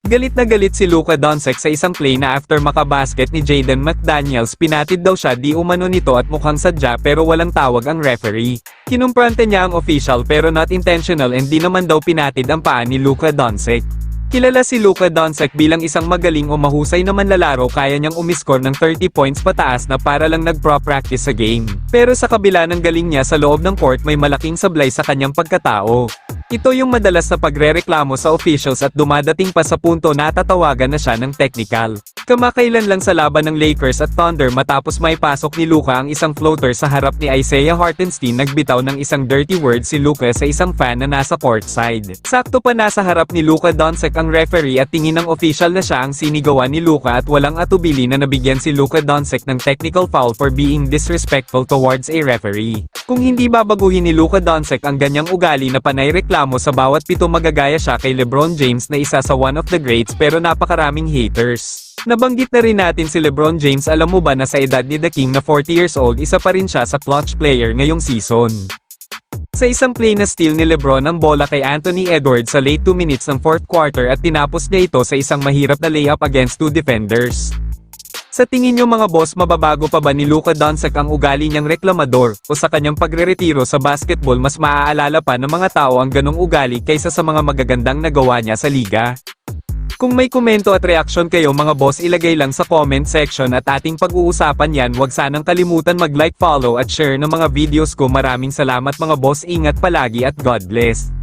Galit na galit si Luka Doncic sa isang play na after makabasket ni Jaden McDaniels pinatid daw siya di umano nito at mukhang sadya pero walang tawag ang referee. Kinumprante niya ang official pero not intentional and di naman daw pinatid ang paa ni Luka Doncic. Kilala si Luka Doncic bilang isang magaling o mahusay na manlalaro, kaya niyang umiskor ng 30 points pataas na para lang nag-pro-practice sa game. Pero sa kabila ng galing niya sa loob ng court may malaking sablay sa kanyang pagkatao. Ito yung madalas na pagrereklamo sa officials at dumadating pa sa punto na tatawagan na siya ng technical. Kamakailan lang sa laban ng Lakers at Thunder matapos may pasok ni Luka ang isang floater sa harap ni Isaiah Hartenstein, nagbitaw ng isang dirty word si Luka sa isang fan na nasa courtside. Sakto pa nasa harap ni Luka Doncic ang referee at tingin ng official na siya ang sinigawan ni Luka at walang atubili na nabigyan si Luka Doncic ng technical foul for being disrespectful towards a referee. Kung hindi babaguhin ni Luka Doncic ang ganyang ugali na panay reklamo sa bawat pito, magagaya siya kay LeBron James na isa sa one of the greats pero napakaraming haters. Nabanggit na rin natin si LeBron James. Alam mo ba na sa edad ni The King na 40 years old, isa pa rin siya sa clutch player ngayong season? Sa isang play na steal ni LeBron ang bola kay Anthony Edwards sa late 2 minutes ng 4th quarter at tinapos niya ito sa isang mahirap na layup against 2 defenders. Sa tingin niyo mga boss, mababago pa ba ni Luka Doncic ang ugali niyang reklamador, o sa kanyang pagreretiro sa basketball mas maaalala pa ng mga tao ang ganong ugali kaysa sa mga magagandang nagawa niya sa liga? Kung may komento at reaksyon kayo mga boss, ilagay lang sa comment section at ating pag-uusapan yan. Huwag sanang kalimutan mag-like, follow at share ng mga videos ko. Maraming salamat mga boss, ingat palagi at God bless.